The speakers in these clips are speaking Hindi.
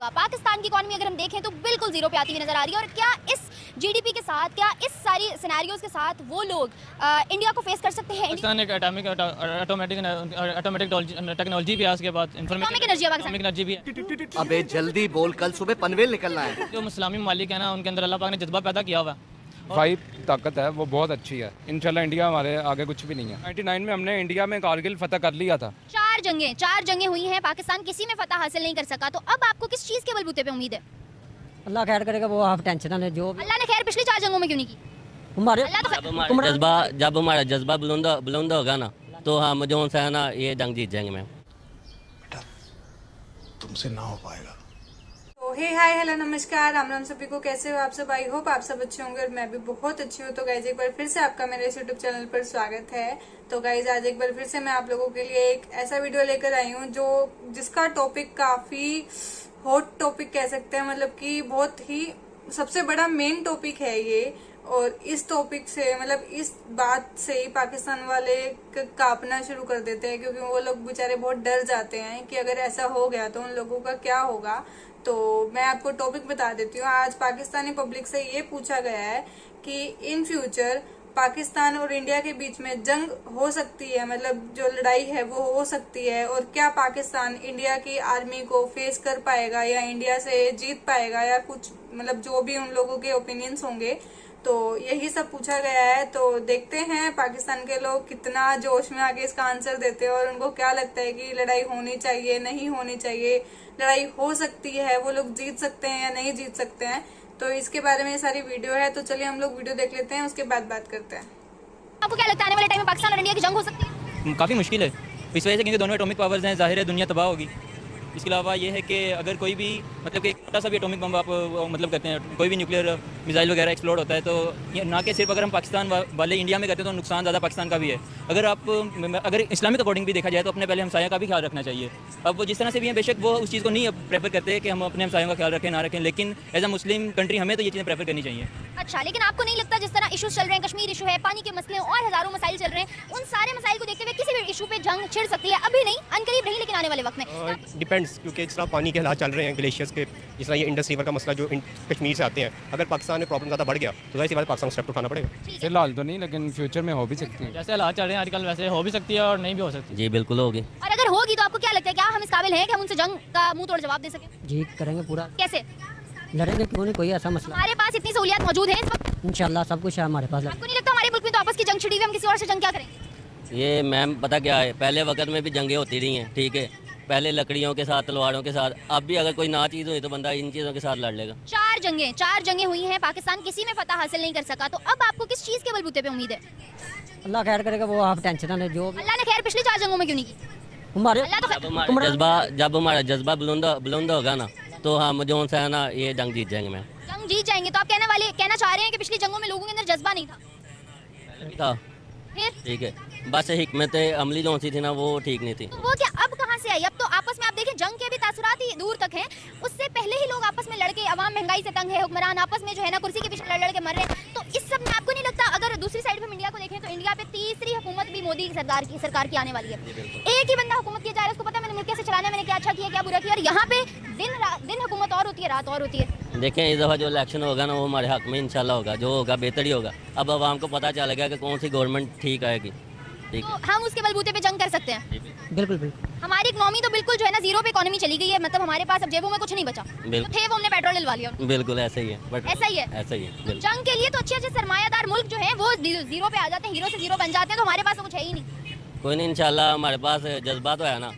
पाकिस्तान की इकॉनमी अगर हम देखें तो बिल्कुल जीरो पे आती हुई नजर आ रही है। और क्या इस जीडीपी के साथ, क्या इस सारी सिनेरियोज के साथ वो लोग इंडिया को फेस कर सकते हैं? पाकिस्तान एक ऑटोमेटिक टेक्नोलॉजी भी है, उसके बाद एटॉमिक एनर्जी भी है। अबे जल्दी बोल, कल सुबह पनवेल निकलना है। जो इस्लामी ममालिक है ना, उनके अंदर अल्लाह पाक ने जज्बा पैदा किया हुआ है। वाइब ताकत है, वो बहुत अच्छी है। इंशाल्लाह इंडिया हमारे आगे कुछ भी नहीं है। 99 में हमने इंडिया में कारगिल फतह कर लिया था। चार जंगें हुई हैं, पाकिस्तान किसी में फतह हासिल नहीं कर सका। तो अब आपको किस चीज़ के बलबूते पे उम्मीद है? अल्लाह खैर करेगा, वो आप टेंशन ना ले। जो अल्लाह ने खैर पिछली 4 जंगों में क्यों नहीं की? हमारे जब हमारा जज्बा बुलंद होगा ना, तो हम जो है ना, ये जंग जीत जाएंगे। मैम तुमसे ना हो पाएगा। तो हे हाय हेलो नमस्कार, राम राम सभी को। कैसे हो आप सब? आई होप आप सब अच्छे होंगे और मैं भी बहुत अच्छी हूँ। तो गाइज एक बार फिर से आपका मेरे इस यूट्यूब चैनल पर स्वागत है। तो गाइज आज एक बार फिर से मैं आप लोगों के लिए एक ऐसा वीडियो लेकर आई हूँ जिसका टॉपिक काफी हॉट टॉपिक कह सकते हैं, मतलब कि बहुत ही सबसे बड़ा मेन टॉपिक है ये। और इस टॉपिक से, मतलब इस बात से ही पाकिस्तान वाले कांपना शुरू कर देते हैं, क्योंकि वो लोग बेचारे बहुत डर जाते हैं कि अगर ऐसा हो गया तो उन लोगों का क्या होगा। तो मैं आपको टॉपिक बता देती हूँ। आज पाकिस्तानी पब्लिक से ये पूछा गया है कि इन फ्यूचर पाकिस्तान और इंडिया के बीच में जंग हो सकती है, मतलब जो लड़ाई है वो हो सकती है, और क्या पाकिस्तान इंडिया की आर्मी को फेस कर पाएगा या इंडिया से जीत पाएगा, या कुछ मतलब जो भी उन लोगों के ओपिनियंस होंगे। तो यही सब पूछा गया है। तो देखते हैं पाकिस्तान के लोग कितना जोश में आके इसका आंसर देते हैं और उनको क्या लगता है कि लड़ाई होनी चाहिए, नहीं होनी चाहिए, लड़ाई हो सकती है, वो लोग जीत सकते हैं या नहीं जीत सकते हैं। तो इसके बारे में ये सारी वीडियो है। तो चलिए हम लोग वीडियो देख लेते हैं, उसके बाद बात करते हैं। आपको क्या लगता है आने वाले टाइम में पाकिस्तान और इंडिया की जंग हो सकती है? काफ़ी मुश्किल है इस वजह से, क्योंकि दोनों एटॉमिक पावर्स हैं, जाहिर है दुनिया तबाह होगी। इसके अलावा ये है कि अगर कोई भी मतलब कि एक छोटा सा भी एटॉमिक बम आप मतलब कहते हैं, कोई भी न्यूक्लियर मिसाइल वगैरह एक्सप्लोड होता है, तो ये ना कि सिर्फ अगर हम पाकिस्तान वाले इंडिया में करते हैं तो नुकसान ज़्यादा पाकिस्तान का भी है। अगर इस्लामिक अकॉर्डिंग भी देखा जाए तो अपने पहले हमसाया का भी ख्याल रखना चाहिए। अब वो जिस तरह से भी हैं, बेशक वो उस चीज़ को नहीं प्रेफर करते कि हम अपने हमसायों का ख्याल रखें ना रखें, लेकिन एज अ मुस्लिम कंट्री हमें तो ये चीज़ें प्रेफर करनी चाहिए। अच्छा, लेकिन आपको नहीं लगता जिस तरह इशूज चल रहे हैं, कश्मीर इशू है, पानी के मसले और हजारों मसाइल चल रहे हैं, उन सारे मसाइल को देखते हुए किसी भी इशू पे जंग छिड़ सकती है? अभी नहीं, अनकरीब नहीं, लेकिन आने वाले वक्त में डिपेंड्स, क्योंकि जिस तरह पानी के हालात चल रहे हैं, ग्लेशियर्स के, जिस तरह ये इंडस रिवर का मसला जो कश्मीर से आते हैं, अगर पाकिस्तान में प्रॉब्लम ज़्यादा बढ़ गया तो जाहिर सी बात पाकिस्तान स्टेप उठाना पड़ेगा। फिलहाल तो नहीं, लेकिन फ्यूचर में हो भी सकती है। जैसे हालात चल रहे हैं आजकल, वैसे हो भी सकती है और नहीं भी हो सकती। जी बिल्कुल होगी। और अगर होगी तो आपको क्या लगता है, क्या हम इस काबिल हैं कि हम उनसे जंग का मुंह तोड़ जवाब दे सकें? जी करेंगे पूरा। कैसे लड़ेंगे, क्यों नहीं, कोई ऐसा मसला। हमारे पास इतनी सहूलियत मौजूद है इस वक्त, इंशाल्लाह सब कुछ है हमारे पास। आपको नहीं लगता हमारे मुल्क में तो आपस की जंग छिड़ी हुई, हम किसी और से जंग क्या करेंगे? ये मैम पता क्या है, पहले वक्त में भी जंगें होती रही हैं, ठीक है, पहले लकड़ियों के साथ, तलवारों के साथ। अब भी अगर कोई ना चीज़ हुई तो बंदा इन चीज़ों के साथ लड़ लेगा। चार जंगें हुई हैं, पाकिस्तान किसी में फतह हासिल नहीं कर सका। तो अब आपको किस चीज़ के बलबूते पे उम्मीद है? अल्लाह खैर करेगा, वो आप टेंशन ना ले। जो अल्लाह ने खैर पिछली 4 जंगों में क्यों नहीं की? हमारे जब हमारा जज्बा बुलंद होगा ना, तो हम जो है ना, ये जंग जीत जाएंगे। मैम जंग जीत जाएंगे। तो आप कहना चाह रहे हैं कि पिछली जंगों में लोगों के अंदर जज्बा नहीं था? फिर ठीक है, बस हिकमत अमली जो सी थी ना, वो ठीक नहीं थी। तो वो क्या अब कहाँ से आई? अब तो आपस में आप देखें जंग के भी तासुरात ही दूर तक हैं। उससे पहले ही लोग आपस में लड़के, अवाम महंगाई से तंग है, हुक्मरान आपस में जो है ना कुर्सी के पीछे लड़ के मर रहे हैं। तो इस सब में आपको नहीं लगता, अगर दूसरी साइड में इंडिया को देखें तो इंडिया पे तीसरी हुकूमत भी मोदी सरकार की आने वाली है। एक ही बंदा हुकूमत किया जा रहा है, उसको पता है मैंने मुल्क कैसे चलाना है, मैंने क्या अच्छा किया क्या बुरा किया। और यहाँ पे दिन हुकूमत और होती है, रात और होती है। देखें इस दफ़ा जो इलेक्शन होगा ना, वो हमारे हक में इंशाल्लाह होगा, जो होगा बेहतर ही होगा। अब आवाम को पता चल गया कि कौन सी गवर्नमेंट ठीक आएगी। तो हम उसके बलबूते पे जंग कर सकते हैं? बिल्कुल बिल्कुल। हमारी इकोनॉमी तो बिल्कुल जो है ना जीरो पे इकोनॉमी चली गई है, मतलब हमारे पास अब जेबों में कुछ नहीं बचा। तो थे वो हमने पेट्रोल डलवा लिया। बिल्कुल ऐसा ही है, बट ऐसा ही है। जंग के लिए तो अच्छे सरमायादार मुल्क जो है वो जीरो पे आ जाते हैं, हीरो से जीरो बन जाते हैं। तो हमारे पास तो कुछ है ही नहीं। कोई नहीं, इंशाल्लाह हमारे पास जज्बा तो है ना।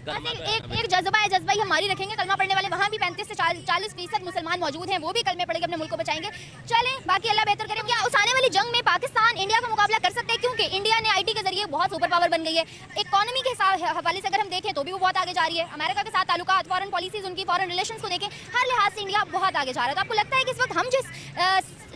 एक जज्बा है, जज्बा ही हमारी रखेंगे। कलमा पढ़ने वाले वहाँ भी 35 से 40% मुसलमान मौजूद हैं, वो भी कलमे पढ़ के अपने मुल्क को बचाएंगे। चलें, बाकी अल्लाह बेहतर करे। क्या उस आने वाली जंग में पाकिस्तान इंडिया का मुकाबला कर सकते हैं? क्योंकि इंडिया ने आईटी के जरिए बहुत सुपर पावर बन गई है। इकोनॉमी के हवाले से अगर हम देखें तो भी वो बहुत आगे जा रही है। अमेरिका के साथ ताल्लुकात, फॉरेन पॉलिसीज, उनकी फॉरेन रिलेशंस को देखें, हर लिहाज से इंडिया बहुत आगे जा रहा है। तो आपको लगता है कि इस वक्त हम जिस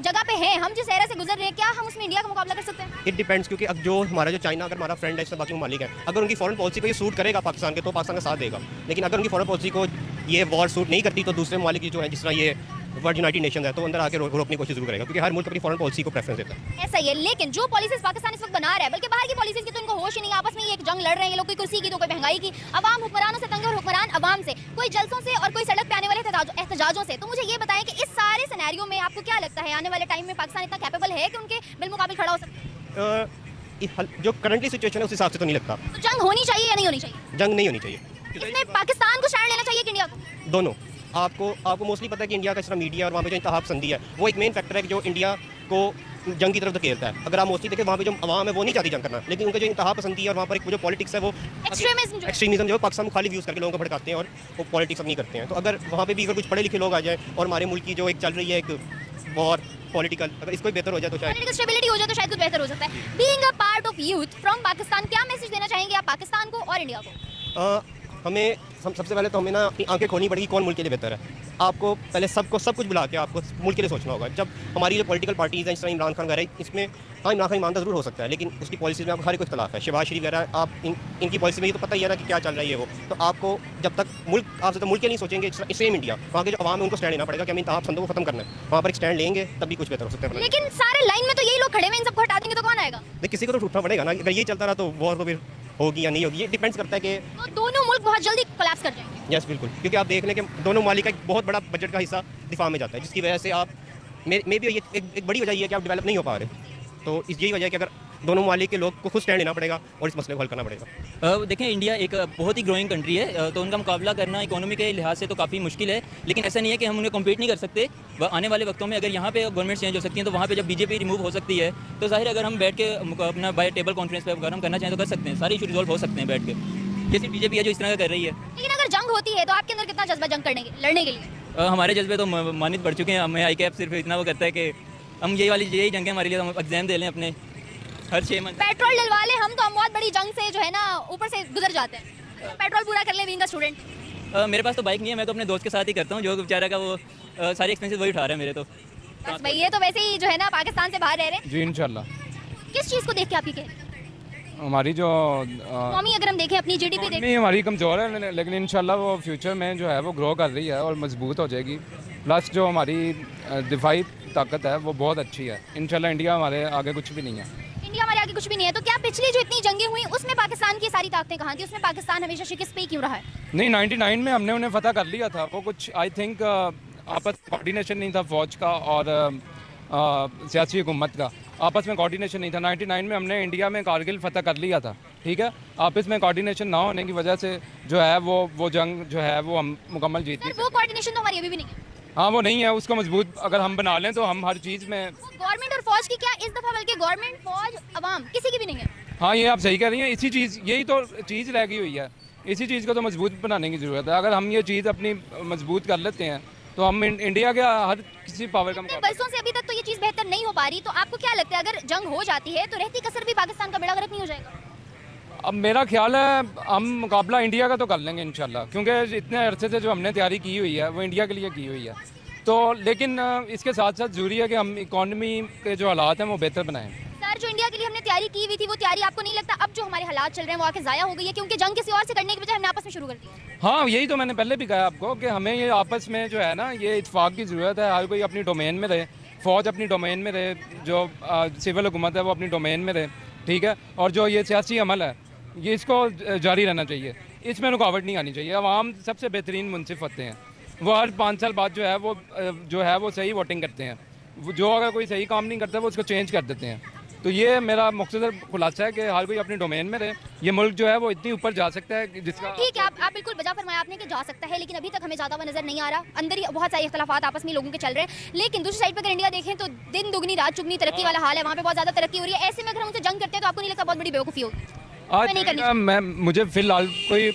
जगह पे हैं, हम जिस एरा से गुजर रहे हैं, क्या हम उसमें इंडिया का मुकाबला कर सकते हैं? इट डिपेंड्स, क्योंकि अब जो हमारा जो चाइना अगर हमारा फ्रेंड है, इसमें बाकी ममालिक है, अगर उनकी फॉरेन पॉलिसी को ये सूट करेगा पाकिस्तान के, तो पाकिस्तान का साथ देगा। लेकिन अगर उनकी फॉरेन पॉलिसी को ये वॉर सूट नहीं करती, तो दूसरे ममालिक जो है, जिस तरह ये वर्ल्ड यूनाइटेड नेशन है, तो अंदर आके रोकने की कोशिश जरूर करेगा, क्योंकि हर मुल्क अपनी फॉरेन पॉलिसी को प्रेफरेंस देता है। ऐसा ही है, लेकिन जो पॉलिसीज पाकिस्तान इस वक्त बना रहा है, बल्कि बाहर की पॉलिसीज की तो इनको होश ही नहीं, आपस में ये एक जंग लड़ रहे हैं ये लोग, कोई कुर्सी की तो कोई महंगाई की, अवाम हुक्मरानों से तंग है और हुक्मरान अवाम से। कोई जलसों से और कोई सड़क पे आने वाले एहतजाजों से। तो मुझे ये बताएं कि इस सारे सिनेरियो में आपको क्या लगता है, आने वाले टाइम में पाकिस्तान इतना कैपेबल है कि उनके बिलमुकाबिल खड़ा हो सकता है? जो करंटली सिचुएशन है उस हिसाब से तो नहीं लगता। तो जंग होनी चाहिए या नहीं होनी चाहिए? जंग नहीं होनी चाहिए। इसमें पाकिस्तान को स्टैंड लेना चाहिए कि इंडिया को? दोनों। आपको मोस्टली पता है कि इंडिया का इस मीडिया और वहाँ पे जो इंतहा पसंदी है वो एक मेन फैक्टर है कि जो इंडिया को जंग की तरफ धकेलता है। अगर आप मोस्टली देखें वहाँ पे जो अवाम है वो नहीं चाहती जंग करना, लेकिन उनका जो इंतहा पसंदी है और वहाँ पर एक जो पॉलिटिक्स है वो एक्सट्रीमिज्म जो पाकिस्तान को खाली यूज़ करके लोगों को भड़काते हैं और वो पॉलिटिक्स अपनी करते हैं। तो अगर वहाँ पे भी अगर कुछ पढ़े लिखे लोग आ जाए और हमारे मुल्क की जो एक चल रही है एक वॉर पॉलिटिकल, अगर इसको बेहतर हो जाए तो शायद स्टेबिलिटी हो जाए तो शायद कुछ बेहतर हो सकता है। Being a part of youth from Pakistan, क्या मैसेज देना चाहेंगे आप पाकिस्तान को और इंडिया को? हमें सबसे पहले तो हमें ना अपनी आंखें खोलनी पड़ेगी कौन मुल्क के लिए बेहतर है। आपको पहले सब कुछ बुला के आपको मुल्क के लिए सोचना होगा। जब हमारी जो पॉलिटिकल पार्टीज़ हैं, जिस तरह इमरान खान वगैरह, इसमें हाँ इमरान खान ईमानदार जरूर हो सकता है, लेकिन उसकी पॉलिसीज़ में आपको हर कोई इख्तलाफ है। शहबाज शरीफ वगैरह, आप इनकी पॉलिसी में ये तो पता ही है ना कि क्या चल रही है वो। तो आपको जब तक आपसे तो मुल्क के नहीं सोचेंगे, सेम इंडिया वहाँ के जो आवाम है उनको स्टैंड लेना पड़ेगा कि हमें इंतहा पसंदों को खत्म करना है। वहाँ पर एक स्टैंड लेंगे तभी कुछ बेहतर हो सकता है। लेकिन सारे लाइन में तो यही लोग खड़े हैं, इन सबको हटा देंगे तो कौन आएगा? किसी को तो उठना पड़ेगा ना। अगर ये चलता रहा तो वॉर तो फिर होगी या नहीं होगी, ये डिपेंड्स करता है कि तो दोनों मुल्क बहुत जल्दी कोलैप्स कर जाएंगे। यस बिल्कुल, क्योंकि आप देख लें कि दोनों ममालिक का एक बहुत बड़ा बजट का हिस्सा दिफा में जाता है, जिसकी वजह से आप मे भी ये एक बड़ी वजह ये है कि आप डेवलप नहीं हो पा रहे। तो इस यही वजह है कि अगर दोनों ममालिक के लोग को खुद स्टैंड लेना पड़ेगा और इस मसले को हल करना पड़ेगा। देखें, इंडिया एक बहुत ही ग्रोइंग कंट्री है, तो उनका मुकाबला करना इकोनॉमी के लिहाज से तो काफ़ी मुश्किल है, लेकिन ऐसा नहीं है कि हम उन्हें कम्पीट नहीं कर सकते। आने वाले वक्तों में अगर यहाँ पे गवर्नमेंट चेंज हो सकती है तो वहाँ पे जब बीजेपी रिमूव हो सकती है तो जाहिर अगर हम बैठ के अपना बाय टेबल कॉन्फ्रेंस पे अगर हम करना चाहें तो कर सकते हैं, सारे इशू रिजॉल्व हो सकते हैं बैठ के, जैसे बीजेपी है जो इस तरह का कर रही है। लेकिन अगर जंग होती है तो आपके अंदर कितना जज्बा जंग लड़ने के लिए? हमारे जज्बे तो मानित बढ़ चुके हैं। हमें आई कैप सिर्फ इतना वो करता है कि हम यही जंग है हमारे लिए, हम एग्जाम दे लें अपने हर 6 मंथ। पेट्रोल डलवा ले, हम तो बहुत बड़ी जंग से जो है ना ऊपर से गुजर जाते हैं। पेट्रोल पूरा कर ले बीइंग अ स्टूडेंट। मेरे पास तो बाइक नहीं है, मैं तो अपने दोस्त के साथ ही करता हूँ, जो बेचारा का वो सारी एक्सपेंसेस वही उठा रहा है मेरे। तो बस भाई, ये तो वैसे ही जो है ना पाकिस्तान से बाहर रह रहे हैं। जी इंशाल्लाह। किस चीज़ को देख के आपकी कह? हमारी जो इकोनॉमी अगर हम देखें, अपनी जीडीपी देखें, नहीं हमारी कमज़ोर है, लेकिन इंशाल्लाह वो फ्यूचर में जो है वो ग्रो कर रही है और मजबूत हो जाएगी। प्लस जो हमारी दिफाई ताकत है वो बहुत अच्छी है। इंशाल्लाह इंडिया हमारे आगे कुछ भी नहीं है। इंडिया हमारे आगे कुछ भी नहीं है। तो क्या पिछली जो इतनी जंगें हुई उसमें पाकिस्तान की सारी ताकतें कहाँ थी? उसमें पाकिस्तान हमेशा शिकस्त पे ही क्यों रहा है? नहीं, 99 में हमने उन्हें फतह कर लिया था। वो कुछ आई थिंक आपस में कोऑर्डिनेशन नहीं था फौज का और सियासी हुकूमत का, आपस में कोऑर्डिनेशन नहीं था। 99 में हमने इंडिया में कारगिल फतह कर लिया था, ठीक है। आपस में कोऑर्डिनेशन ना होने की वजह से जो है वो जंग जो है वो हम मुकम्मल जीत नहीं। वो कोऑर्डिनेशन तो हमारी अभी भी नहीं है। हाँ, वो नहीं है। उसको मजबूत अगर हम बना लें तो हम हर चीज़ में गवर्नमेंट और फौज की क्या इस दफा, बल्कि गवर्नमेंट, फौज, अवाम किसी की भी नहीं है। हाँ, ये आप सही कह रही हैं। इसी चीज़, यही तो चीज़ रह गई हुई है। इसी चीज़ को तो मजबूत बनाने की ज़रूरत है। अगर हम ये चीज़ अपनी मजबूत कर लेते हैं तो हम इंडिया के हर किसी पावर का मुकाबला। बरसों से अभी तक तो ये चीज़ बेहतर नहीं हो पा रही। तो आपको क्या लगता है, अगर जंग हो जाती है तो रहती कसर भी पाकिस्तान का बेड़ा गर्क नहीं हो जाएगा? अब मेरा ख्याल है हम मुकाबला इंडिया का तो कर लेंगे इंशाल्लाह, क्योंकि इतने अरसे से जो हमने तैयारी की हुई है वो इंडिया के लिए की हुई है। तो लेकिन इसके साथ साथ ज़रूरी है कि हम इकॉनमी के जो हालात हैं वो बेहतर बनाएं। सर, जो इंडिया के लिए हमने तैयारी की हुई थी वो तैयारी आपको नहीं लगता अब जो हमारे हालात चल रहे हैं वो आके ज़ाया हो गई है, क्योंकि जंग किसी और से करने की बजाय हमने आपस में शुरू कर दी? हाँ, यही तो मैंने पहले भी कहा आपको कि हमें ये आपस में जो है ना ये इत्तेफाक की ज़रूरत है। हर कोई अपनी डोमेन में रहे, फ़ौज अपनी डोमेन में रहे, जो सिविल हुकूमत है वो अपनी डोमेन में रहे, ठीक है। और जो ये सियासी अमल है ये इसको जारी रहना चाहिए, इसमें रुकावट नहीं आनी चाहिए। अवाम सबसे बेहतरीन मुनसिफ होते हैं, वो हर 5 साल बाद जो है वो सही वोटिंग करते हैं। जो अगर कोई सही काम नहीं करता वो उसको चेंज कर देते हैं। तो ये मेरा मुख्तसर खुलासा है कि हर कोई अपनी डोमेन में रहे। ये मुल्क जो है वो इतनी ऊपर जा सकता है जिसका। ठीक है, आप बिल्कुल बजा फरमाया आपने कि जा सकता है, लेकिन अभी तक हमें ज़्यादा नजर नहीं आ रहा। अंदर ही बहुत सारे इख्तलाफात आपस में लोगों के चल रहे हैं। लेकिन दूसरी साइड पर अगर इंडिया देखें तो दिन दुगनी रात चुगनी तरक्की वाला हाल है, वहाँ पे बहुत ज़्यादा तरक्की हो रही है। ऐसे में अगर हम उनसे जंग करते हैं तो आपको नहीं लगता बहुत बड़ी बेवकूफ़ी होगी? मुझे फिलहाल कोई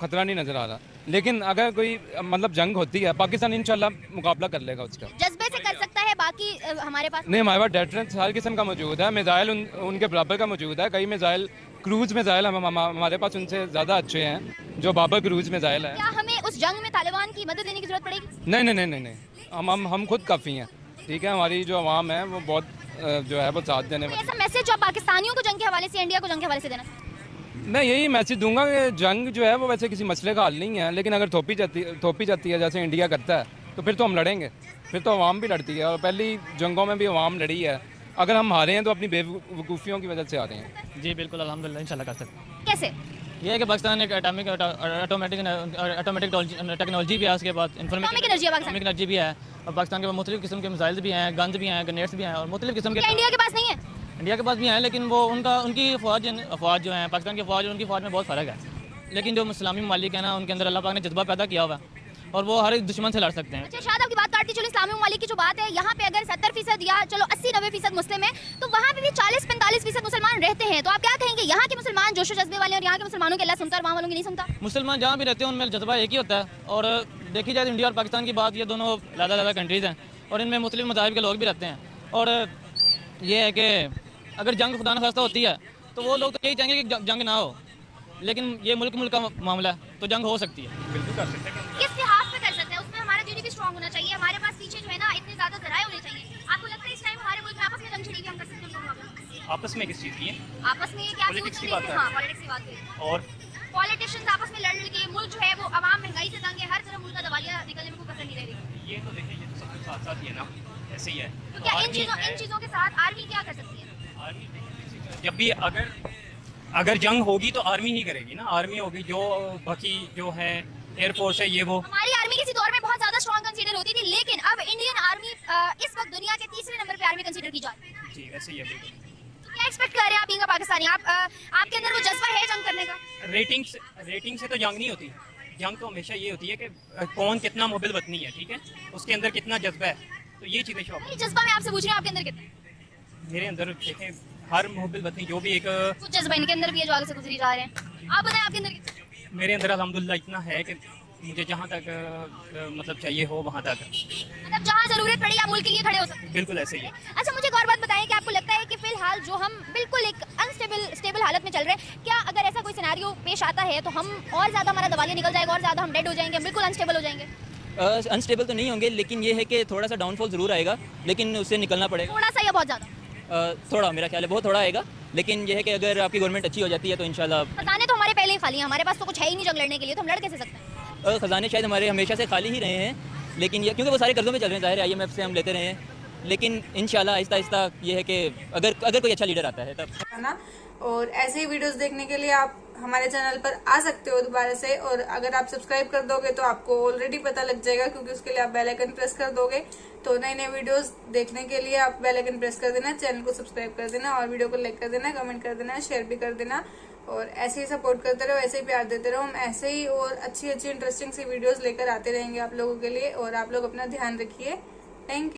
खतरा नहीं नजर आ रहा, लेकिन अगर कोई मतलब जंग होती है पाकिस्तान इंशाल्लाह मुकाबला कर लेगा उसका। जज्बे से कर सकता है, बाकी हमारे पास नहीं। हमारे पास डेटरेंस हर किस्म का मौजूद है, मिसाइल उनके बराबर का मौजूद है। कई मिसाइल क्रूज मिसाइल हमारे पास उनसे ज़्यादा अच्छे हैं, जो बाबर क्रूज मिसाइल है। क्या हमें उस जंग में तालिबान की मदद लेने की जरूरत पड़ेगी? नहीं नहीं नहीं नहीं, हम खुद काफ़ी हैं, ठीक है। हमारी जो आवाम है वो बहुत जो है वो साथ देने वाली। ऐसा मैसेज जो पाकिस्तानियों को जंग के हवाले से, इंडिया को जंग के हवाले से देना? मैं यही मैसेज दूंगा कि जंग जो है वो वैसे किसी मसले का हल नहीं है, लेकिन अगर थोपी जाती है जैसे इंडिया करता है तो फिर तो हम लड़ेंगे, फिर तो अवाम भी लड़ती है। और पहली जंगों में भी अवाम लड़ी है। अगर हम हारे हैं तो अपनी बेवकूफ़ियों की वजह से हारे हैं। जी बिल्कुल, अल्हम्दुलिल्लाह इंशाल्लाह कर सकते हैं। कैसे? ये है कि पाकिस्तान एक ऑटोमेटिक टेक्नोलॉजी भी है, उसके बाद Atomic energy है पाकिस्तान। एटॉमिक एनर्जी भी है, और पाकिस्तान के पास मुख्तलिफ किस्म के मिसाइल्स भी हैं, गन्स भी हैं, ग्रेनेड्स भी हैं, और मुख्तलिफ किस्म के क्या इंडिया के पास नहीं है? इंडिया के पास भी हैं, लेकिन वो उनकी फ़ौज जो है पाकिस्तान की फ़ौज और उनकी फ़ौज में बहुत फ़र्क है। लेकिन जो इस्लामी ममालिक है ना, उनके अंदर अल्लाह पाक ने जज्बा पैदा किया हुआ है और वो हर एक दुश्मन से लड़ सकते हैं। अच्छा शायद आपकी बात काटती चलो, इस्लामी ममालिक की जो बात है, यहाँ पे अगर 70% या चलो 80-90% मुस्लिम है, तो वहाँ पे भी 40-45% मुसलमान रहते हैं। तो आप क्या कहेंगे, यहाँ के मुसलमान जोशो जज्बे वाले और यहाँ के मुसलमानों के अल्लाह सुनता है, वहाँ वालों की नहीं सुनता? मुसलमान जहाँ भी रहते हैं उनमें जज्बा एक ही होता है। और देखी जाए इंडिया और पाकिस्तान की बात, ये दोनों ज़्यादा कंट्रीज़ हैं और इनमें मुख्तलिफ मज़ाहिब के लोग भी रहते हैं। और ये है कि अगर जंग खुदा न खास्ता होती है तो वो लोग तो यही चाहेंगे कि जंग ना हो, लेकिन ये मुल्क का मामला है तो जंग हो सकती है। बिल्कुल कर सकते हैं। किस लिहाज पे कर सकते हैं? उसमें हमारा जीडीपी स्ट्रांग होना चाहिए, हमारे पास पीछे जो है ना इतने ज़्यादा जराए होने चाहिए। आपको लगता है इस टाइम हमारे मुल्क में आपस में जंग छिड़ी हुई हम कर सकते हैं? आपस में किस चीज़ की है? आपस में ये क्या Politics की बात है। हाँ पॉलिटिक्स की बात है। और पॉलिटिशियंस आपस में लड़ के मुल्क जो है वो आवाम महंगाई से तंग है, हर तरफ मुल्क का दवालिया निकलने में कोई कसर नहीं रह रही। ये तो देखिए, ये तो सब कुछ साथ साथ ही है ना, ऐसे ही है। तो क्या इन चीज़ों के साथ आर्मी क्या कर सकती है? जब भी अगर जंग होगी तो आर्मी ही करेगी ना, आर्मी होगी, जो बाकी जो है एयरफोर्स है ये वो। हमारी आर्मी किसी दौर में बहुत ज्यादा स्ट्रांग कंसीडर होती थी, लेकिन अब इंडियन आर्मी इस वक्त दुनिया के तीसरे नंबर पे आर्मी कंसीडर की जाती है। जी ऐसे ही है। बिल्कुल। तो क्या एक्सपेक्ट कर रहे हैं आप इंडिया पाकिस्तानी? आपके अंदर वो जज्बा है जंग करने का? रेटिंग से तो जंग नहीं होती। जंग तो हमेशा ये होती है कि कौन कितना मोबिल वतनी है, ठीक है, उसके अंदर कितना जज्बा है, तो ये चीज़ें शौक। जज्बा मैं आपसे पूछ रही हूँ, आपके अंदर कितना? मेरे अंदर देखें, हर मोबिल वतनी जो भी एक, कुछ जज्बा इनके अंदर भी है जो आगे से गुजरी जा रहे हैं। आप बताएं आपके अंदर कितना? मेरे अंदर अल्हम्दुलिल्लाह इतना है कि मुझे जहाँ तक मतलब चाहिए हो वहाँ तक, मतलब जहाँ जरूरत पड़ी आप मुल्क के लिए खड़े हो सकते हैं। बिल्कुल ऐसे ही है। अच्छा मुझे एक और बात बताएं कि आपको लगता है कि फिलहाल जो हम बिल्कुल एक स्टेबल हालत में चल रहे हैं, क्या अगर ऐसा कोई सिनेरियो पेश आता है तो हम और ज़्यादा हमारा दवालिया निकल जाएगा और ज़्यादा हम डेड हो जाएंगे, बिल्कुल अनस्टेबल हो जाएंगे? अनस्टेबल तो नहीं होंगे, लेकिन ये है कि थोड़ा सा डाउनफॉल ज़रूर आएगा, लेकिन उससे निकलना पड़ेगा। थोड़ा सा या बहुत ज़्यादा? थोड़ा, मेरा ख्याल है बहुत थोड़ा आएगा, लेकिन ये है कि अगर आपकी गवर्नमेंट अच्छी हो जाती है तो इंशाल्लाह। खजाने तो हमारे पहले ही खाली हैं, हमारे पास तो कुछ है ही नहीं जंग लड़ने के लिए, तो हम लड़ कैसे सकते हैं? खजाने शायद हमारे हमेशा से खाली ही रहे हैं, लेकिन ये क्योंकि वो सारे कर्ज़ों में चल रहे हैं, ज़ाहिर है IMF से हम लेते रहे हैं, लेकिन इंशाल्लाह आहिस्ता आहिस्ता ये है कि अगर कोई अच्छा लीडर आता है तब। है ना। और ऐसे ही वीडियोस देखने के लिए आप हमारे चैनल पर आ सकते हो दोबारा से, और अगर आप सब्सक्राइब कर दोगे तो आपको ऑलरेडी पता लग जाएगा, क्योंकि उसके लिए आप बेल आइकन प्रेस कर दोगे। तो नए नए वीडियोस देखने के लिए आप बेल आइकन प्रेस कर देना, चैनल को सब्सक्राइब कर देना, और वीडियो को लाइक कर देना, कमेंट कर देना, शेयर भी कर देना, और ऐसे ही सपोर्ट करते रहो, ऐसे ही प्यार देते रहो। हम ऐसे ही और अच्छी अच्छी इंटरेस्टिंग सी वीडियोस लेकर आते रहेंगे आप लोगों के लिए, और आप लोग अपना ध्यान रखिए। Thank you.